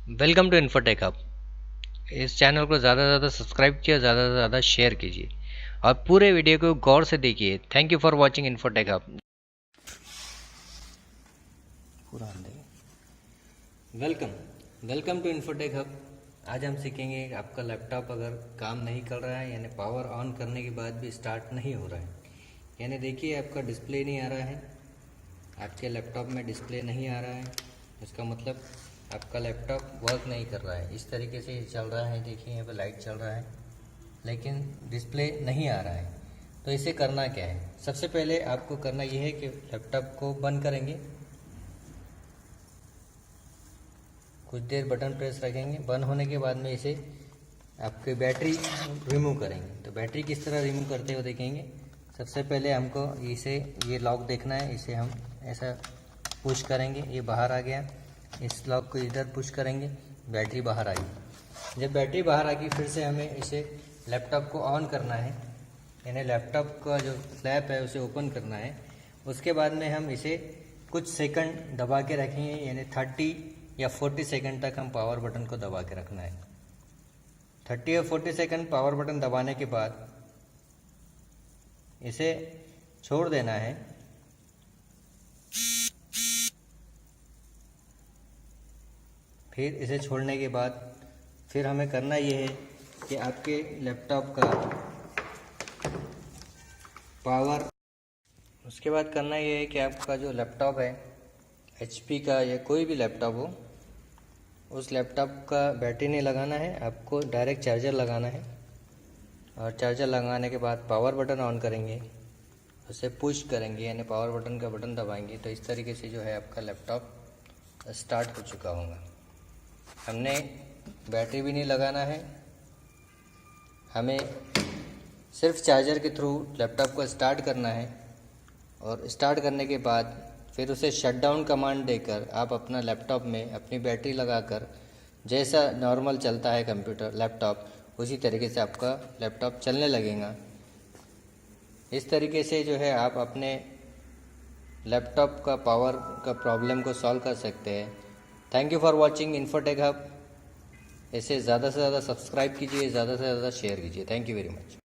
Welcome to Infotech Hub. इस channel को ज़्यादा से ज़्यादा सब्सक्राइब कीजिए, ज़्यादा से ज़्यादा शेयर कीजिए और पूरे वीडियो को गौर से देखिए। Thank you for watching Infotech Hub. Welcome welcome to Infotech Hub. आज हम सीखेंगे आपका लैपटॉप अगर काम नहीं कर रहा है, यानी पावर ऑन करने के बाद भी स्टार्ट नहीं हो रहा है, यानी देखिए आपका डिस्प्ले नहीं आ रहा है, आपके लैपटॉप में डिस्प्ले नहीं आ रहा है, इसका मतलब आपका लैपटॉप वर्क नहीं कर रहा है। इस तरीके से चल रहा है, देखिए यहाँ पे लाइट चल रहा है लेकिन डिस्प्ले नहीं आ रहा है। तो इसे करना क्या है? सबसे पहले आपको करना यह है कि लैपटॉप को बंद करेंगे, कुछ देर बटन प्रेस रखेंगे, बंद होने के बाद में इसे आपकी बैटरी रिमूव करेंगे। तो बैटरी किस तरह रिमूव करते हो देखेंगे। सबसे पहले हमको इसे ये लॉक देखना है, इसे हम ऐसा पुश करेंगे, ये बाहर आ गया। इस लॉक को इधर पुश करेंगे, बैटरी बाहर आ गई। जब बैटरी बाहर आ गई फिर से हमें इसे लैपटॉप को ऑन करना है, यानी लैपटॉप का जो फ्लैप है उसे ओपन करना है। उसके बाद में हम इसे कुछ सेकंड दबा के रखेंगे, यानी 30 या 40 सेकंड तक हम पावर बटन को दबा के रखना है। 30 या 40 सेकंड पावर बटन दबाने के बाद इसे छोड़ देना है। फिर इसे छोड़ने के बाद फिर हमें करना ये है कि आपके लैपटॉप का पावर, उसके बाद करना ये है कि आपका जो लैपटॉप है HP का या कोई भी लैपटॉप हो, उस लैपटॉप का बैटरी नहीं लगाना है, आपको डायरेक्ट चार्जर लगाना है। और चार्जर लगाने के बाद पावर बटन ऑन करेंगे, उसे पुश करेंगे, यानी पावर बटन का बटन दबाएंगे। तो इस तरीके से जो है आपका लैपटॉप स्टार्ट हो चुका होगा। हमने बैटरी भी नहीं लगाना है, हमें सिर्फ चार्जर के थ्रू लैपटॉप को स्टार्ट करना है। और स्टार्ट करने के बाद फिर उसे शटडाउन कमांड देकर आप अपना लैपटॉप में अपनी बैटरी लगाकर जैसा नॉर्मल चलता है कंप्यूटर लैपटॉप, उसी तरीके से आपका लैपटॉप चलने लगेगा। इस तरीके से जो है आप अपने लैपटॉप का पावर का प्रॉब्लम को सॉल्व कर सकते हैं। Thank you for watching Infotech hub. इसे ज़्यादा से ज़्यादा सब्सक्राइब कीजिए, ज़्यादा से ज़्यादा शेयर कीजिए। Thank you very much.